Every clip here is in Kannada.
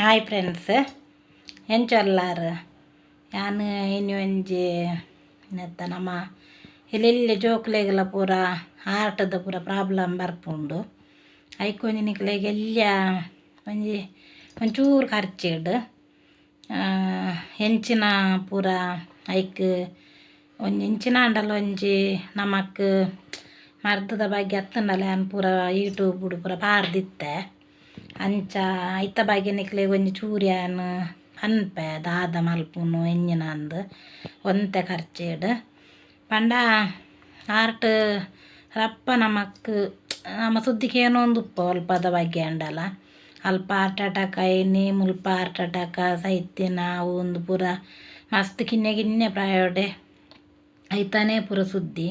ಹಾಯ್ ಫ್ರೆಂಡ್ಸ್, ಎಂಚೊಲ್ಲಾರು ಯಾನು ಇನ್ನು ಒಂಜಿ ನೆತ್ತ ನಮ್ಮ ಎಲ್ಲೆಲ್ಲಿ ಜೋಕ್ಲೆಗೆಲ್ಲ ಪೂರ ಹಾರ್ಟ್ದ ಪೂರ ಪ್ರಾಬ್ಲಮ್ ಬರ್ಪುಂಡು. ಐಕೊಂಜಿ ನಿಕ್ಲೆಗೆ ಎಲ್ಲ ಒಂಜಿ ಒಂಚೂರು ಖರ್ಚಿಡು ಎಂಚಿನ ಪೂರ ಐಕ್ ಒಂಜಿ ಇಂಚಿನ ಅಂಡಲ ಒಂಜಿ ನಮಕ್ ಮರ್ದದ ಬಗ್ಗೆ ಅತ್ತಂಡಲ ಯಾನ್ ಪೂರ ಯೂಟ್ಯೂಬ್ ಪೂರ ಪಾರ್ದಿತ್ತೆ ಅಂಚ ಐತ ಬಗ್ಗೆ ನಿಕ್ಲೆ ಒಂಜಿ ಚೂರ್ಯಾನ್ ಪನ್ಪೆ ದಾದ ಮಲ್ಪುನು ಎಂಜಿನ ಅಂದು ಒಂತೆ ಖರ್ಚೇಡು ಪಂಡ ಹಾರ್ಟ್ ರಪ್ಪ ನಮಕ್ ನಮ್ಮ ಸುದ್ದಿಗೆ ಏನೋ ಒಂದು ಉಪ್ಪ ಅಲ್ಪದ ಬಗ್ಗೆ ಅಂಡಲ ಅಲ್ಪ ಹಾರ್ಟ್ ಅಟ್ಯಾಕ್ ಐನಿ ಮುಲ್ಪ ಹಾರ್ಟ್ ಅಟ್ಯಾಕ ಸೈತಿನ ಅವು ಒಂದು ಪೂರ ಮಸ್ತ್ ಕಿನ್ನೆ ಪ್ರಾಯೋಡೆ ಐತಾನೆ ಪೂರ ಸುದ್ದಿ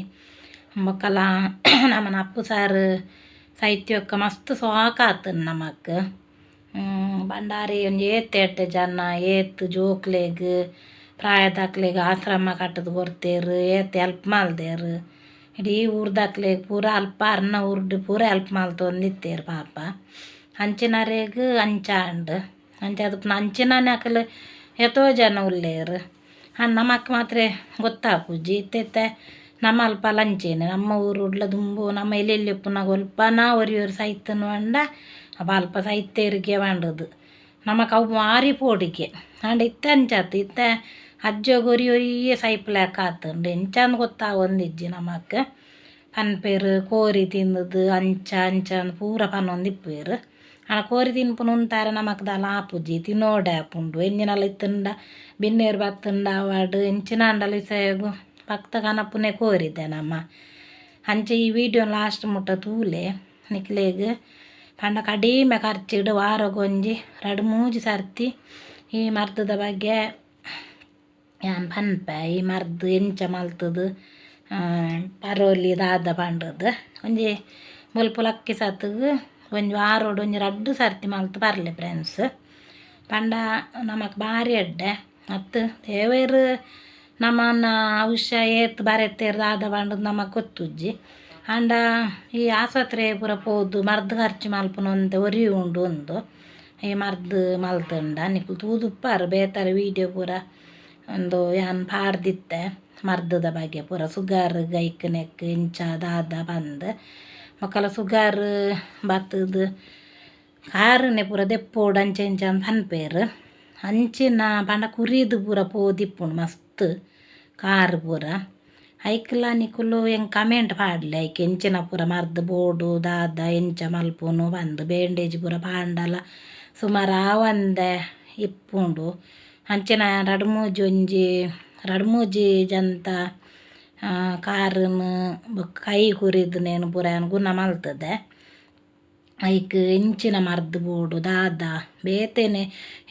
ಬೊಕ್ಕಲ ನಮ್ಮನ ಅಪ್ಪು ಸಾರು ಸಾಹಿತ್ಯಕ್ಕೆ ಮಸ್ತ್ ಸೋಕಾತು ನಮಕ್ ಬಂಡಾರಿ ಒಂಜಿ ಏತ್ ಜನ ಏತ್ ಜೋಕ್ಲೆಗ್ ಪ್ರಾಯದಾಕ್ಲೆಗ್ ಆಶ್ರಮ ಕಟ್ಟದು ಕೊರ್ತೇರು ಏತ್ ಹೆಲ್ಪ್ ಮಲ್ದೇರು ಇಡೀ ಊರ್ದಾಕ್ಲೆಗ್ ಪೂರ ಅಲ್ಪ ಅರ್ನ ಊರ್ದು ಪೂರ ಹೆಲ್ಪ್ ಮಲ್ತೊಂದಿತ್ತೇರು ಪಾಪ ಅಂಚಿನರೇಗ್ ಅಂಚಾಂಡ್ ಅಂಚೆ ಅದು ಅಂಚಿನಾನೆ ಹಾಕಲು ಎಷ್ಟೋ ಜನ ಉಳ್ಳೇರು ನಮಕ್ ಮಾತ್ರ ಗೊತ್ತಾಪುಜಿ ಇತ್ತೆ ನಮ್ಮ ಅಲ್ಪ ಲಂಚೇನೆ ನಮ್ಮ ಊರು ಉಡ್ಲ ದುಂಬು ನಮ್ಮ ಎಲ್ಲೆಲ್ಲಿ ಪುನಃ ಒಲ್ಪನ ಒರಿಯೋರು ಸೈತನು ಅಂಡ ಅಪ್ಪ ಅಲ್ಪ ಸೈತೇರಿಗೆ ಬಂಡದು ನಮಕ್ ಅವು ಮಾರಿ ಪೋಡಿಕೆ ಅಂಡ್ ಇತ್ತೆ ಅಂಚಾತು ಇತ್ತೆ ಅಜ್ಜೋಗ ಒರಿಯೊರಿಯೇ ಸೈಪ್ಲೆಕ್ ಆತುಂಡು ಎಂಚಂದು ಗೊತ್ತಾವೊಂದಿಜ್ಜಿ ನಮಕ್ ಪನ್ಪೇರು ಕೋರಿ ತಿಂದದು ಅಂಚ ಅಂಚಂದು ಪೂರ ಪನ್ನೊಂದಿಪ್ಪೇರು ಕೋರಿ ತಿನ್ಪುನು ಉಂತಾರೆ ನಮಕ್ ದಾಲ ಆಪುಜಿ ತಿನ್ನೋಡೆ ಆಪುಂಡು ಎಂಜಿನಲ್ಲ ಇತ್ತುಂಡ ಬಿನ್ನೇರು ಬತ್ತುಂಡ ಅವಾಡು ಎಂಚಿನ ಅಂಡಲ ಇಸೇಗು ಪಕ್ತ ಕನಪುನೆ ಕೋರಿದ್ದೆ ನಮ್ಮ ಅಂಚೆ ಈ ವಿಡಿಯೋ ಲಾಸ್ಟ್ ಮುಟ್ಟ ತೂಲೆ ನಿಕ್ಲೆಗ್ ಪಂಡ ಕಡಿಮೆ ಖರ್ಚಿಡು ವಾರಗೊಂಜಿ 2-3 ಸರ್ತಿ ಈ ಮರ್ದದ ಬಗ್ಗೆ ಯಾನ್ ಪನ್ಪೆ ಈ ಮರ್ದು ಎಂಚ ಮಲ್ತದು ಪರೋಲಿ ದಾದ ಪಂಡದು ಒಂಜಿ ಮುಲ್ಪುಲಕ್ಕಿ ಸತ್ಗ್ ಒಂಜಿ ವಾರೋಡು ಒಂಜಿ 2 ಸರ್ತಿ ಮಲ್ತು ಬರಲಿ ಫ್ರೆಂಡ್ಸ್ ಪಂಡ ನಮಕ್ ಬಾರಿ ಎಡ್ಡೆ ಮತ್ತು ದೇವೇರು ನಮ್ಮನ್ನ ಔಷಧ ಏತ್ ಬರೆತ್ತೇರು ದಾದ ಪಂಡದು ನಮಕ್ ಗೊತ್ತುಜ್ಜಿ ಅಂಡ ಈ ಆಸ್ಪತ್ರೆ ಪೂರ ಪೋದು ಮರ್ದು ಖರ್ಚು ಮಲ್ಪುನೊಂತೆ ಒರಿ ಉಂಡು ಒಂದು ಈ ಮರ್ದು ಮಲ್ತುಂಡ ನಿಕ್ಲು ತೂದುಪ್ಪಾರು ಬೇತಾರೆ ವೀಡಿಯೋ ಪೂರ ಒಂದು ಯಾನ್ ಪಾಡ್ದಿತ್ತೆ ಮರ್ದದ ಬಗ್ಗೆ ಪೂರ ಸುಗರ್ ಗೈಕ್ ನೆಕ್ ಇಂಚ ದಾದ ಬಂದು ಮಕ್ಕಳ ಸುಗರ್ ಬತ್ತದು ಕಾರನೆ ಪೂರ ದೆಪ್ಪೋಡು ಅಂಚೆ ಇಂಚ ಅಂತ ಪನ್ಪೇರು ಅಂಚಿನ ಪಂಡ ಕುರಿದು ಪೂರ ಪೋದಿಪ್ಪುಂಡು ಮಸ್ತ್ ಕಾರು ಪೂರ ಐಕ್ಲ ನಿಕುಲು ಹೆಂಗೆ ಕಮೆಂಟ್ ಪಾಡ್ಲೆ ಐಕೆ ಎಂಚಿನ ಪೂರ ಮರ್ದು ಬೋಡು ದಾದ ಎಂಚ ಮಲ್ಪುನು ಬಂದು ಬೇಂಡೇಜ್ ಪೂರ ಪಾಂಡಲ ಸುಮಾರು ಆವಂದೆ ಇಪ್ಪುಂಡು ಅಂಚಿನ 2-3 ಜಂತ ಕಾರನ್ನು ಕೈ ಕುರಿದು ನೇನು ಪೂರ ಗುಣ ಮಲ್ತದೆ ಐಕ್ ಎಂಚಿನ ಮರ್ದು ಬೋಡು ದಾದ ಬೇತೇನೆ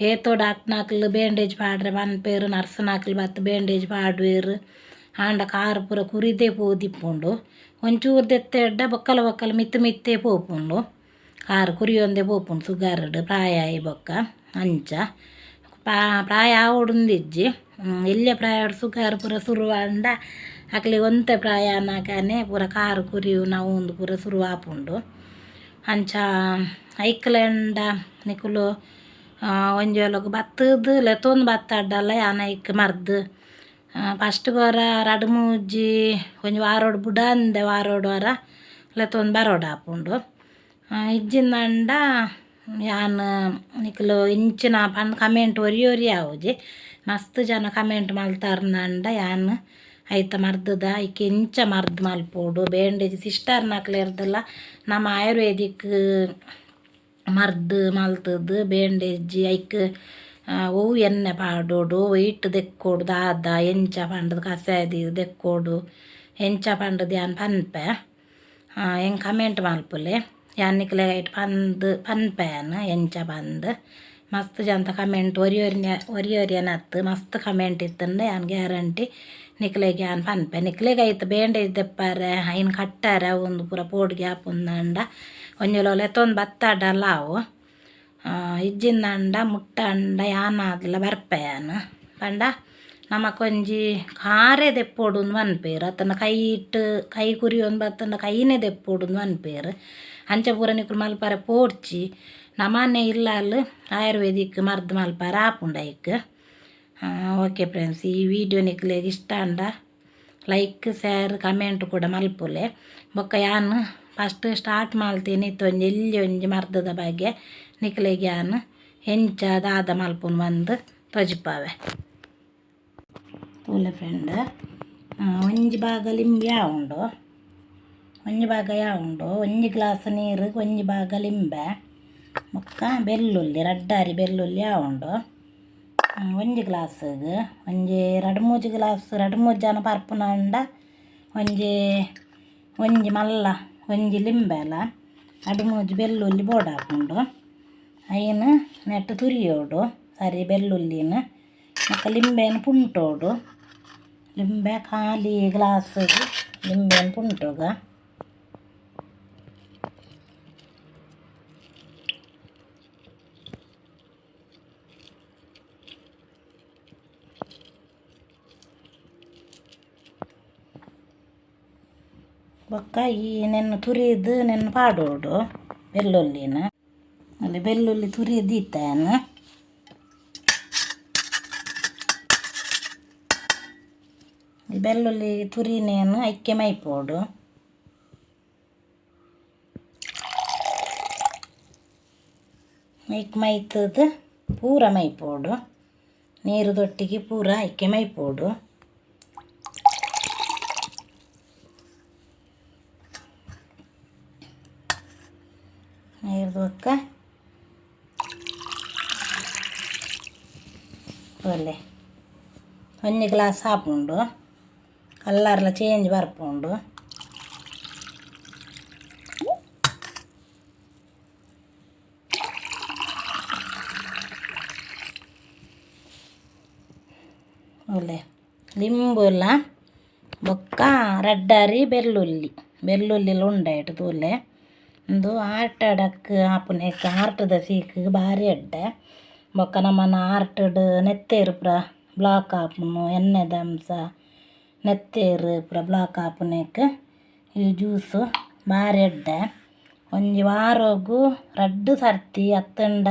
ಏತೋ ಡಾಕ್ಟ್ನಾಕ್ಲು ಬೇಂಡೇಜ್ ಪಾಡ್ರೆ ಪನ್ಪೇರು ನರ್ಸ್ನಾಕ್ಲು ಬತ್ತು ಬೇಂಡೇಜ್ ಪಾಡ್ವೇರು ಆಂಡ ಕಾರು ಪೂರ ಕುರಿದೇ ಪೋದಿಪ್ಪುಂಡು ಒಂಚೂರು ದೆತ್ತೆಡ್ಡ ಬೊಕ್ಕಲ ಮಿತ್ತೇ ಪೋಪುಂಡು ಕಾರು ಕುರಿಯೊಂದೇ ಪೋಪುಂಡು ಸುಗರ್ಡು ಪ್ರಾಯ ಆಯಿ ಬೊಕ್ಕ ಅಂಚ ಪ್ರಾಯ ಆವೊಡುಂದಿಜ್ಜಿ ಎಲ್ಲೆ ಪ್ರಾಯ ಸುಗರ್ ಪೂರ ಶುರುವಾಂಡ ಅಕ್ಲಿ ಒಂತೆ ಪ್ರಾಯ ಅನ್ನಕನೆ ಪೂರ ಕಾರು ಕುರಿಯು ನಾವು ಒಂದು ಪೂರ ಶುರುವಾಪುಂಡು ಅಂಚ ಐಕ್ಲೆಂಡ ನಿಕುಲು ಒಂಜಿ ಒಲಗು ಬತ್ತದು ಲೆತೊಂದು ಬತ್ತಡ್ಡಲ್ಲ ಯಾನ ಐಕ್ ಮರ್ದು ಫಸ್ಟ್ ಗೊರ 2-3 ಒಂಜಿ ವಾರೋಡು ಬುಡ ಅಂದೆ ವಾರೋಡು ವರ ಲೆತೊಂದು ಬರೋಡು ಆಪುಂಡು ಇಜ್ಜಿಂದಂಡ ಯಾನ್ ನಿಕ್ಲು ಇಂಚಿನ ಪಂಡ್ ಕಮೆಂಟ್ ಒರಿ ಆವುಜಿ ಮಸ್ತ್ ಜನ ಕಮೆಂಟ್ ಮಲ್ತಾರ್ನಂಡ ಯಾನ್ ಐತ ಮರ್ದದ ಐಕೆ ಇಂಚ ಮರ್ದು ಮಲ್ಪೋಡು ಬೇಂಡೇಜ್ ಸಿಸ್ಟರ್ನಕ್ಲೆರ್ದಲ್ಲ ನಮ್ಮ ಆಯುರ್ವೇದಿಕ್ ಮರ್ದು ಮಲ್ತದು ಬೇಂಡೇಜ್ ಐಕ್ ಅವು ಎಣ್ಣೆ ಪಾಡೋಡು ವೈಟ್ ದೆಕ್ಕೋಡು ದಾದ ಎಂಚ ಪಂಡದು ಕಸಾಯದಿ ದೆಕ್ಕೋಡು ಎಂಚ ಪಂಡದು ಯಾನ್ ಪನ್ಪೆ ಹೆಂಗೆ ಕಮೆಂಟ್ ಮಲ್ಪುಲೆ ಯಾನ್ ನಿಕ್ಲೆ ಐಟ್ ಪನ್ಪೆ ಯಾನ್ ಎಂಚ ಬಂದು ಮಸ್ತ್ ಜಂತ ಕಮೆಂಟ್ ಒರಿಯೊರಿಯನತ್ತು ಮಸ್ತ್ ಕಮೆಂಟ್ ಇತ್ತಂಡ ಯಾನ್ ಗ್ಯಾರಂಟಿ ನಿಕ್ಲೆಗೆ ಯಾನ್ ಪನ್ಪೆ ನಿಕ್ಲೆಗೆ ಐತೆ ಬೇಂಡೇಜ್ ದೆಪ್ಪಾರೆ ಐನ್ ಕಟ್ಟಾರೆ ಒಂದು ಪೂರ ಪೋಡ್ಗೆ ಆಪುಂದಂಡ ಒಂಜೊಲ ಲೆತೊಂದು ಬತ್ತಾಡಲ್ಲ ಅವು ಇಜ್ಜಿಂದಂಡ ಮುಟ್ಟಂಡ ಯಾನಾದ್ಲ ಬರ್ಪೆಯಾನ ಪಂಡ ನಮಕೊಂಜಿ ಕಾರೇ ದೆಪ್ಪೋಡು ಮನ್ಪೇರು ಅತ್ತನ ಕೈ ಕುರಿಯೊಂದು ಬತ್ತಂಡ ಕೈನೇ ದೆಪ್ಪೋಡು ಮನ್ಪೇರು ಅಂಚೆ ಪೂರ ನಿಕುಲು ಮಲ್ಪರೆ ಪೋಡ್ಚಿ ನಮ್ಮನೆ ಇಲ್ಲಲ್ಲಿ ಆಯುರ್ವೇದಿಕ್ ಮರ್ದು ಮಲ್ಪಾರ ಆಪುಂಡ ಐಕ್. ಓಕೆ ಫ್ರೆಂಡ್ಸ್, ಈ ವಿಡಿಯೋ ನಿಕ್ಲೆಗ್ ಇಷ್ಟ ಅಂಡ ಲೈಕ್ ಶೇರ್ ಕಮೆಂಟ್ ಕೂಡ ಮಲ್ಪುಲೆ. ಬೊಕ್ಕ ಯಾನು ಫಸ್ಟ್ ಸ್ಟಾರ್ಟ್ ಮಾಡ್ತೀನಿ ಇತ್ತೊಂದು ಎಲ್ಲಿ ಒಂಜಿ ಮರ್ದದ ಬಗ್ಗೆ ನಿಕ್ಲೆಗ್ ಯಾನು ಹೆಂಚ ದಾದ ಮಲ್ಪುನ್ ಬಂದು ತೊಜಿಪಾವೆ ತೂಲೆ ಫ್ರೆಂಡ್. ಒಂಜಿ ಭಾಗ ಲಿಂಬೆ ಯಾವುಂಡು, ಒಂಜಿ ಭಾಗ ಯಾವುಂಡು, ಒಂಜಿ ಗ್ಲಾಸ್ ನೀರು ಒಂಜಿ ಭಾಗ ಲಿಂಬೆ ಬೊಕ್ಕ ಬೆಳ್ಳುಳ್ಳಿ ರಡ್ಡಾರಿ ಬೆಳ್ಳುಳ್ಳಿ ಯಾವುಂಡು ಒಂಜಿ ಗ್ಲಾಸ್ಗೆ ಒಂಜಿ 2-3 ಗ್ಲಾಸ್ 2-3 ಜನ ಪರ್ಪುನಂಡ ಒಂಜಿ ಮಲ್ಲ ಒಂಜಿ ಲಿಂಬೆಲ 2-3 ಬೆಳ್ಳುಳ್ಳಿ ಬೋಡಾಪುಂಡು. ಅಯ್ಯನ ನೆಟ್ಟು ತುರಿಯೋಡು ಸರಿ ಬೆಳ್ಳುಳ್ಳಿನ ಮತ್ತು ಲಿಂಬೆನ ಪುಂಟೋಡು. ಲಿಂಬೆ ಖಾಲಿ ಗ್ಲಾಸ್ಗೆ ಲಿಂಬೆನ ಪುಂಟೋಗ ಬೊಕ್ಕ ಈ ನೆನ್ನು ತುರಿದು ನೆನ್ನು ಪಾಡೋಡು ಬೆಳ್ಳುಳ್ಳಿನ. ಅಲ್ಲಿ ಬೆಳ್ಳುಳ್ಳಿ ತುರಿದು ಇತ್ತೇನು ಈ ಬೆಳ್ಳುಳ್ಳಿ ತುರಿನೇನು ಐಕ್ಕೆ ಮೈಪೋಡು. ಮೈತದು ಪೂರ ಮೈಪೋಡು, ನೀರು ತೊಟ್ಟಿಗೆ ಪೂರ ಐಕ್ಕೆ ಮೈಪೋಡು. ನೀರು ತೊಕ್ಕ ಒಳ್ಳೆ ಒಂಜಿ ಗ್ಲಾಸ್ ಹಾಪುಂಡು, ಕಲ್ಲರ್ಲ ಚೇಂಜ್ ಬರ್ಪುಂಡು. ಒಳ್ಳೆ ಲಿಂಬುಲ ಬೊಕ್ಕ ರಡ್ಡಾರಿ ಬೆಳ್ಳುಳ್ಳಿಲ ಉಂಡಾಯ್ತು ತೂಲೆ. ಒಂದು ಆಟಡಕ್ಕೆ ಆಪುನೇಕ ಆರ್ಟದ ಸೀಕಿಗೆ ಭಾರಿ ಎಡ್ಡೆ. ಬೊಕ್ಕ ನಮ್ಮನ ಆರ್ಟಡ್ ನೆತ್ತೇರು ಪೂರ ಬ್ಲಾಕ್ ಆಪುನು, ಎಣ್ಣೆದ ಅಂಶ ನೆತ್ತೇರು ಪೂರ ಬ್ಲಾಕ್ ಆಪುನೇಕ ಈ ಜ್ಯೂಸು ಭಾರಿ ಎಡ್ಡೆ. ಒಂಜಿ ವಾರಗು 2 ಸರ್ತಿ ಅತ್ತಂಡ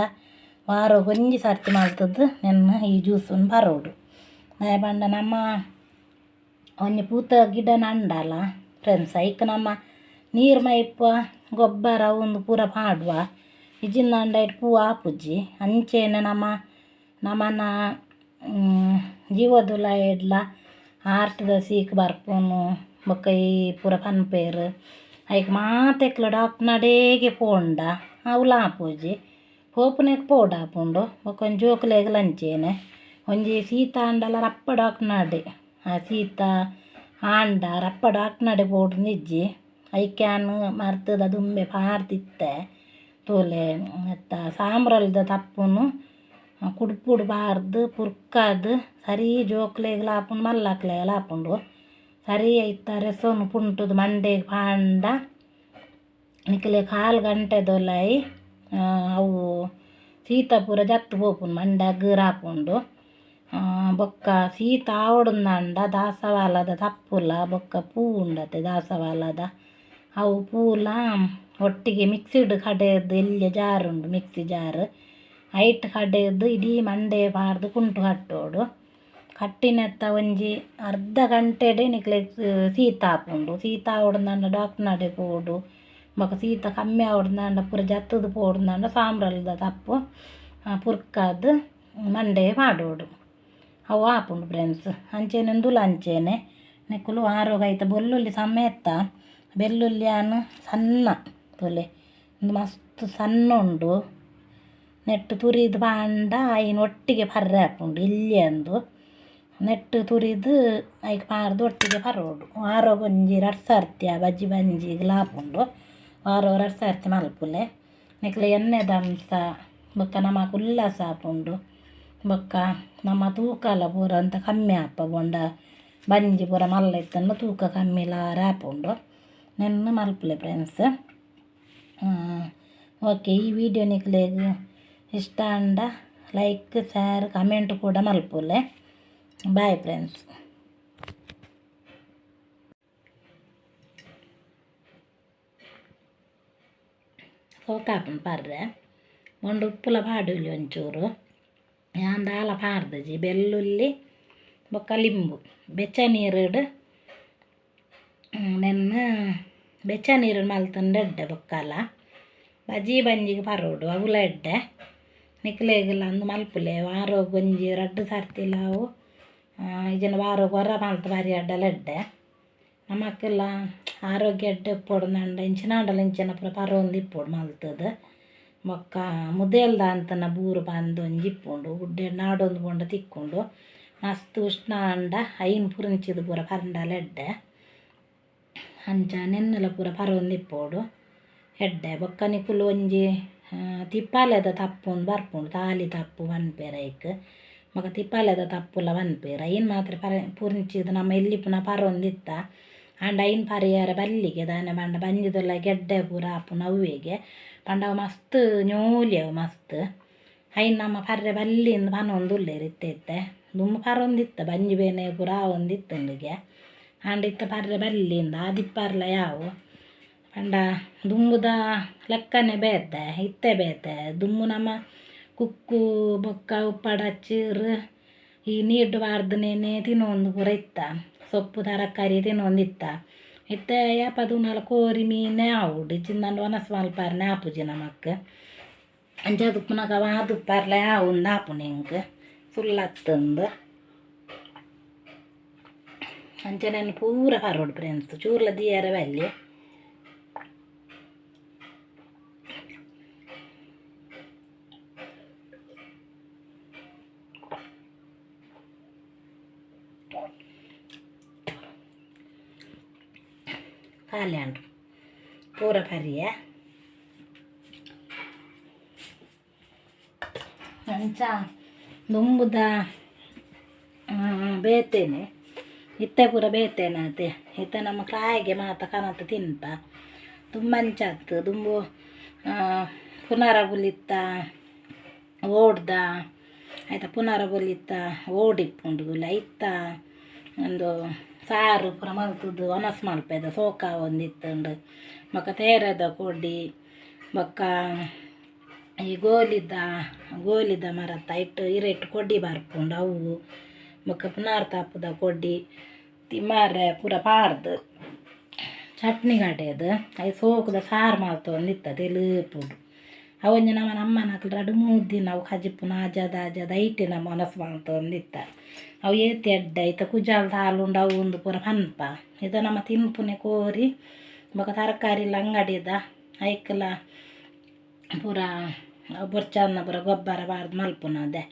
ವಾರಗು ಒಂಜಿ ಸರ್ತಿ ಮಲ್ತದ್ದು ನೆನ್ನು ಈ ಜ್ಯೂಸನ್ನು ಬರೋಡು. ಪಂಡ ನಮ್ಮ ಒಂಜಿ ಪೂತ ಗಿಡನ ಅಂಡಲ್ಲ ಫ್ರೆಂಡ್ಸ್, ಐಕ್ ನಮ್ಮ ನೀರು ಮೈಪ ಗೊಬ್ಬರ ಒಂದು ಪೂರ ಪಾಡುವ ಇಜಿಂದ ಇಟ್ಟು ಪೂ ಆಪುಜಿ ಅಂಚೆನೆ ನಮ್ಮನ ಜೀವದುಲ ಇಡ್ಲ ಆರ್ಟದ ಸೀಕ್ ಬರ್ಪುನು. ಬೊಕ್ಕ ಈ ಪೂರ ಪನ್ಪೇರು ಐಕ್ ಮಾತೆಕ್ಲ ಡಾಕ್ಟರ್ನಡೇಗೆ ಪೋಂಡ ಅವಲ ಆಪುಜಿ ಪೋಪುನೆಕ್ ಪೋಡ ಆಪುಂಡು. ಬೊಕ್ಕ ಒಂಜಿ ಜೋಕುಲೆಗ್ ಲಂಚೇನೆ ಒಂಜಿ ಸೀತ ಅಂಡಲ ರಪ್ಪ ಡಾಕ್ಟರ್ನಡೆ ಆ ಸೀತ ಆಂಡ ರಪ್ಪ ಡಾಕ್ಟರ್ನಡೆ ಪೋಡು ನಿಜ್ಜಿ ಐಕ್ಯಾನ್ ಮರ್ತದ ದುಂಬೆ ಪಾರ್ದಿತ್ತೆ ತೋಲೆ. ಮತ್ತು ಸಾಂಬ್ರಲ್ದ ತಪ್ಪುನು ಕುಡ್ಪುಡು ಬಾರ್ದು ಪುರ್ಕದು ಸರಿ ಜೋಕ್ಲೆಗ್ಲ ಆಪುಂಡು ಮಲ್ಲಕ್ಲೆಗ್ಲ ಆಪುಂಡು. ಸರಿ ಐತ ರೆಸೋನು ಪುಂಟುದು ಮಂಡೆಗೆ ಪಾಂಡ ನಿಕ್ಲೆ 1/4 ಗಂಟೆದೊಲೈ ಅವು ಸೀತ ಪೂರ ಜತ್ತು ಪೋಪುನು ಮಂಡಗ ರಾಪುಂಡು. ಬೊಕ್ಕ ಸೀತ ಆವಡುಂದಂಡ ದಾಸವಾಳದ ತಪ್ಪುಲ ಬೊಕ್ಕ ಪೂ ಉಂಡತೆ ದಾಸವಾಳದ ಅವು ಪೂಲ ಒಟ್ಟಿಗೆ ಮಿಕ್ಸಿಡ್ ಕಡೆಯದ್ದು ಎಲ್ಲಿಯ ಜಾರ್ ಉಂಡು ಮಿಕ್ಸಿ ಜಾರ್ ಐಟ್ ಕಡೆಯದ್ದು ಇಡೀ ಮಂಡೆ ಪಾರ್ದು ಕುಂಟು ಕಟ್ಟೋಡು. ಕಟ್ಟಿನೆತ್ತ ಒಂಜಿ ಅರ್ಧ ಗಂಟೆಡೆ ನಿಕ್ಲೆ ಸೀತ ಆಪುಂಡು. ಸೀತ ಆವಡುಂದಂಡ ಡಾಕ್ಟರ್ನಡೆ ಪೋಡು. ಬೊಕ್ಕ ಸೀತ ಕಮ್ಮಿ ಆವಡುಂದಂಡ ಪೂರ ಜತ್ತದು ಪೋಡುಂದಂಡ ಸಾಂಬ್ರಲ್ದ ತಪ್ಪು ಪುರ್ಕದು ಮಂಡೆ ಪಾಡೋಡು. ಅವು ಆಪುಂಡು ಫ್ರೆಂಡ್ಸ್. ಅಂಚೆನೆ ಉಂದುಲ ಅಂಚೆನೆ ನೆಕ್ಕುಲು ಆರೋಗೈತ ಬೆಳ್ಳುಳ್ಳಿ ಸಮೇತ ಬೆಳ್ಳುಳ್ಳಿಯನ್ನು ಸಣ್ಣ ತೊಲೆ ಒಂದು ಮಸ್ತ್ ಸಣ್ಣ ಉಂಡು ನೆಟ್ಟು ತುರಿದು ಪಾಂಡ ಐನು ಒಟ್ಟಿಗೆ ಪರ್ರೆ ಆಪುಂಡು ಇಲ್ಲಿ ಅಂದು ನೆಟ್ಟು ತುರಿದು ಐಕ್ ಪಾರ್ದು ಒಟ್ಟಿಗೆ ಪರೋಡು. ವಾರಗ ಒಂಜಿ 2 ಸರ್ತಿ ಬಜ್ಜಿ ಬಂಜಿಗ್ಲ ಆಪುಂಡು. ವಾರಗ 2 ಸರ್ತಿ ಮಲ್ಪುಲೆ ನೆಕ್ಲೆ ಎಣ್ಣೆದ ಅಂಶ ಬೊಕ್ಕ ನಮಕ್ ಉಲ್ಲಾಸ ಆಪುಂಡು. ಬೊಕ್ಕ ನಮ್ಮ ತೂಕಲ ಪೂರ ಅಂತ ಕಮ್ಮಿ ಆಪ ಬೊಂಡ ಬಂಜಿ ಪೂರ ಮಲ್ಲ ಇತ್ತಂಡ ತೂಕ ಕಮ್ಮಿಲಾರ ಆಪುಂಡು ನೆನ್ನು ಮಲ್ಪುಲೆ ಫ್ರೆಂಡ್ಸ್. ಓಕೆ, ಈ ವಿಡಿಯೋ ನಿಕ್ಲೆಗ್ ಇಷ್ಟ ಅಂಡ ಲೈಕ್ ಶೇರ್ ಕಮೆಂಟ್ ಕೂಡ ಮಲ್ಪುಲೆ. Bye friends. ಸೋಕಾಪುಂಡು ಪರ್ರೆ ಒಂದು ಉಪ್ಪುಲ ಪಾಡುಲಿ ಒಂಚೂರು ಯಾಂದ ಆಲ ಪಾರ್ದಜಿ ಬೆಳ್ಳುಳ್ಳಿ ಬೊಕ್ಕ ಲಿಂಬು ಬೆಚ್ಚ ನೀರಿಡು ನೆನ್ನ ಬೆಚ್ಚ ನೀರು ಮಲ್ತಂಡು ಎಡ್ಡೆ ಬೊಕ್ಕಲ ಬಜ್ಜಿ ಬಂಜಿಗೆ ಪರೋಡು ಅವುಲ ಎಡ್ಡೆ ನಿಕ್ಲೆಗಿಲ್ಲ ಅಂದು ಮಲ್ಪುಲೆ ವಾರ ಗೊಂಜಿ ರಡ್ಡು ಸರ್ತಿಲ್ಲ ಅವು ಈಜಿನ ವಾರ ಹೊರ ಮಲ್ತು ಬಾರಿ ಅಡ್ಡಲ ಎಡ್ಡೆ ನಮಕ್ಕೆಲ್ಲ ಆರೋಗ್ಯ ಎಡ್ಡೆ ಇಪ್ಪೊಡು ಇಂಚಿನ ಅಂಡಲ ಇಂಚಿನ ಪೂರ ಪರೊಂದು ಇಪ್ಪೊಡು ಮಲ್ತದು ಮೊಕ್ಕ ಮುದ್ದೆಲ್ದ ಅಂತನ ಬೂರು ಬಂದು ಒಂಜಿ ಇಪ್ಪುಂಡು ಗುಡ್ಡೆ ನಾಡೊಂದು ಪೊಂಡ ತಿಕ್ಕೊಂಡು ಮಸ್ತ್ ಉಷ್ಣ ಅಂಡ ಐನ್ ಪುರಿಂಚಿದು ಪೂರ ಪರಂಡಲ ಎಡ್ಡೆ ಅಂಚ ನೆನ್ನಲ ಪೂರ ಪರೊಂದು ಇಪ್ಪೋಡು ಎಡ್ಡೆ ಬೊಕ್ಕ ನಿಕುಲು ಒಂಜಿ ತಿಪ್ಪಾಲೆದ ತಪ್ಪು ಒಂದು ಬರ್ಪುಂಡು ತಾಲಿ ತಪ್ಪು ವನ್ಪೇರೈಕ್ ಮಗ ತಿಪ್ಪಾಲೆದ ತಪ್ಪುಲ ವನ್ಪೇರ ಐನ್ ಮಾತ್ರ ಪುರಿಂಚಿದು ನಮ್ಮ ಎಲ್ಲಿ ಪುನಃ ಪರೊಂದಿತ್ತ ಅಂಡ ಐನ್ ಪರಿಯಾರ ಬಲ್ಲಿಗೆ ದಾನೆ ಬಂಡ ಬಂಜಿದಲ್ಲ ಗೆಡ್ಡೆ ಪೂರ ಆಪುನ ಅವ್ವೆಗೆ ಪಂಡವ ಮಸ್ತ್ ñೋಲಿಯವು ಮಸ್ತ್ ಐನ್ ನಮ್ಮ ಪರ್ರೆ ಬಲ್ಲಿಂದ ಪನೊಂದು ಉಲ್ಲೇರಿತ್ತೆ ದುಮ್ಮ ಪರೊಂದಿತ್ತ ಬಂಜಿ ಬೇನೆ ಪೂರ ಒಂದಿತ್ತಂಡಿಗೆ ಅಂಡ ಇತ್ತ ಪರ್ರೆ ಬಲ್ಲಿಂದ ಆದಿಪ್ಪರ್ಲ ಯಾವು ಪಂಡ ದುಂಬುದ ಲೆಕ್ಕನೆ ಬೇತೆ ಇತ್ತೆ ಬೇತೆ ದುಮ್ಮು ನಮ್ಮ ಕುಕ್ಕು ಬೊಕ್ಕ ಉಪ್ಪಡ ಹಚ್ಚಿರು ಈ ನೀಡು ಬಾರ್ದನೇನೆ ತಿನ್ನೊಂದು ಪೂರ ಇತ್ತ ಸೊಪ್ಪು ತರಕಾರಿ ತಿನ್ನೊಂದಿತ್ತ ಇತ್ತೆ ಯಾಪದು ನಾಲ್ ಕೋರಿ ಮೀನೆ ಆವುಡು ಚಿಂದಂಡು ಒನಸ್ ಮಲ್ಪಾರ್ನೆ ಆಪುಜಿ ನಮಕ್ ಅಂಚದು ಪುನಗ ವಾದುಪ್ಪಾರ್ಲೆ ಆವುಂದು ಆಪುನೆ ಇಂಕ್ ಸುಳ್ಳತ್ತಂದು ಅಂಚನೆ ಪೂರ ಪರೋಡು ಫ್ರೆಂಡ್ಸ್ ಚೂರ್ಲ ದಿಯರ ಬಲ್ಲಿ ಕಾಲ್ಯಾಂಡ್ರು ಪೂರ ಪರಿಯ ಅಂಚ ದುಂಬುದ ಬೇತೇನೆ ಇತ್ತೆ ಪೂರ ಬೇತೇನೆ ಅದೇ ಇತ್ತ ನಮ್ಮ ಕಾಯಿಗೆ ಮಾತ ಕನತ ತಿನ್ಪ ತುಂಬ ಅಂಚಾತು ದುಂಬು ಪುನರ ಬುಲಿತ್ತ ಓಡ್ದ ಆಯ್ತಾ ಪುನರ ಬುಲಿತ್ತ ಓಡಿಪ್ಪುಂಡುದುಲ ಇತ್ತ ಒಂದು ಸಾರು ಪೂರ ಮಲ್ತುದು ಒನಸ್ ಮಲ್ಪೆದ ಸೋಕ ಒಂದಿತ್ತುಂಡು ಬೊಕ್ಕ ತೇರದ ಕೊಡಿ ಬೊಕ್ಕ ಈ ಗೋಲಿದ ಮರತ್ತ ಇಟ್ಟು ಇರೆಟ್ಟು ಕೊಡ್ಡಿ ಬರ್ಪುಂಡು ಅವು ಬೊಕ್ಕ ಪುನರ್ ತಾಪುದ ಕೊಡ್ಡಿ ತಿಮ್ಮರೆ ಪೂರ ಪಾರ್ದು ಚಟ್ನಿ ಕಡೆಯದು ಅದು ಸೋಕುದ ಸಾರು ಮಾಲ್ತು ಒಂದಿತ್ತ ತೆಲುಪುಡು ಅವೊಂಜಿ ನಮ್ಮನ ಅಕ್ಲು 2-3 ದಿನ ಅವು ಕಜಿಪ್ಪುನ ಆಜದ ಐಟೆ ನಮ್ಮ ಮನಸ್ಸು ಮಾಲ್ತು ಒಂದಿತ್ತ ಅವು ಏತಿ ಎಡ್ಡೆ ಐತ ಕುಜಾಲ್ದ ಹಾಲುಂಡು ಅವು ಒಂದು ಪೂರ ಪನ್ಪ ಇದು ನಮ್ಮ ತಿನ್ಪುನೆ ಕೋರಿ ಬೊಕ ತರಕಾರಿ ಎಲ್ಲ ಅಂಗಡಿದ ಐಕ್ಲ ಪೂರ ಬೊರ್ಚನ್ನ ಪೂರ ಗೊಬ್ಬರ ಬಾರ್ದು ಮಲ್ಪುನ ಅದೇ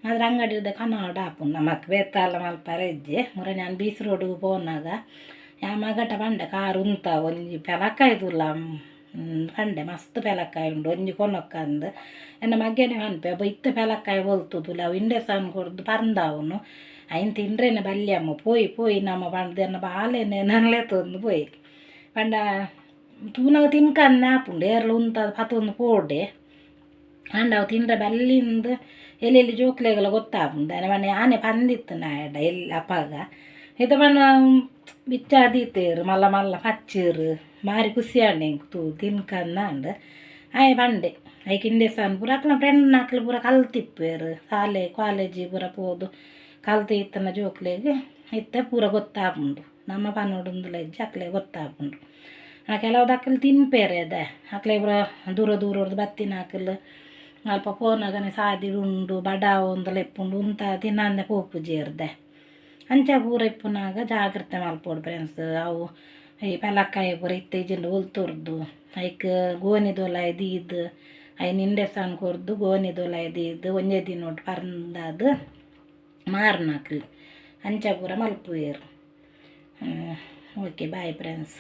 ಆದ್ರೆ ಅಂಗಡಿದ ಕನಾಡ ಆಪುಂಡು ನಮಕ್ ಬೇತಾಲ ಮಲ್ಪರ ಇಜ್ಜಿ ಮುರ ನಾನು ಬೀಸ್ ರೋಡಿಗೆ ಪೋನಾಗ ಯಾ ಮಗಟ ಬಂಡೆ ಕಾರು ಉಂತ ಒಂಜಿ ಪೆಲಕಾಯ್ದುಲ್ಲ ಪಂಡೆ ಮಸ್ತ್ ಪೆಲಕಾಯಿ ಉಂಡು ಒಂಜಿ ಕೊನೊಕ್ಕಂದು ಎನ್ನ ಮಗ್ಗೆನೆ ಅನ್ಪೆ ಅಬ್ಬ ಇತ್ತ ಪೆಲಕಾಯಿ ಬಲ್ತುದುಲ್ಲ ಅವು ಇಂಡೆಸನ್ ಕೊಡ್ದು ಪರ್ಂದಾವನು ಐನ್ ತಿಂಡ್ರೇನೆ ಬಲ್ಯಮ್ಮ ಪೋಯಿ ನಮ್ಮ ಬಂಡ್ದೆನ್ನ ಬಾಲೆನೆ ನನ್ಲೆ ತಂದು ಪೋಯಿ ಪಂಡ ತೂನಗ ತಿನ್ಕಂದು ಆಪುಂಡು ಏರ್ಲು ಉಂತ ಪತ್ತೊಂದು ಪೋಡೆ ಅಂಡ ಅವು ತಿಂಡ್ರೆ ಬಲ್ಲಿಂದು ಎಲ್ಲೆಲ್ಲಿ ಜೋಕ್ಲೆಗೆಲ್ಲ ಗೊತ್ತಾಪುಂಡು ಅನ್ನ ಮನೆ ಆನೆ ಪಂದಿತ್ತು ನಾಯಡ ಎಲ್ಲಿ ಅಪ್ಪಾಗ ಇದು ಬಣ್ಣ ಬಿಚ್ಚಾದೀತೇರು ಮಲ್ಲ ಪಚ್ಚಿರು ಮಾರಿ ಖುಷಿ ಆಂಡೆ ಇಂಕ್ ತೂ ತಿನ್ಕಂದು ಅಂಡು ಆಯ್ ಬಂಡೆ ಐಕ್ ಇಂಡೆಸನ್ ಪೂರ ಅಕ್ಲ ಫ್ರೆಂಡ್ ಅಕ್ಲು ಪೂರ ಕಲ್ತಿಪ್ಪೇರು ಶಾಲೆ ಕಾಲೇಜಿ ಪೂರ ಪೋದು ಕಲ್ತು ಇತ್ತನ ಜೋಕ್ಲೆಗೆ ಇತ್ತೆ ಪೂರ ಗೊತ್ತಾಪುಂಡು ನಮ್ಮ ಪನ್ನೋಡೊಂದುಲ ಇಜ್ಜಿ ಅಕ್ಲೆ ಗೊತ್ತಾಪುಂಡು ಕೆಲವ್ದು ಅಕ್ಕಲು ತಿನ್ಪೇರೆ ಅದೇ ಅಕ್ಲೆ ಪೂರ ದೂರದ್ದು ಬತ್ತಿನ ಅಕ್ಕಲು ಅಲ್ಪ ಪೋನಾಗನೆ ಸಾದಿ ಉಂಡು ಬಡ ಒಂದಲ ಇಪ್ಪುಂಡು ಉಂತ ತಿನ್ನಂದೆ ಪೋಪುಜೇರ್ದೆ ಅಂಚ ಪೂರ ಇಪ್ಪುನಾಗ ಜಾಗ್ರತೆ ಮಲ್ಪೋಡು ಫ್ರೆಂಡ್ಸ್ ಅವು ಈ ಪೆಲಕ್ಕಾಯಿ ಪೂರ ಇತ್ತ ಇಜ್ಜಿಂಡು ಉಲ್ತುರ್ದು ಐಕ್ ಗೋನಿ ದೊಲಾಯ್ ದೀದ್ ಐನ್ ಇಂಡೆಸನ್ ಕೊರ್ದು ಗೋನಿ ದೊಲಾಯ್ ದೀದ್ ಒಂಜೇ ದಿನ ಒಟ್ಟು ಪರ್ಂದಾದು ಮಾರ್ನಾಕ್ಲಿ ಅಂಚ ಪೂರ ಮಲ್ಪುವೆರು ಓಕೆ ಬಾಯ್ ಫ್ರೆಂಡ್ಸ್.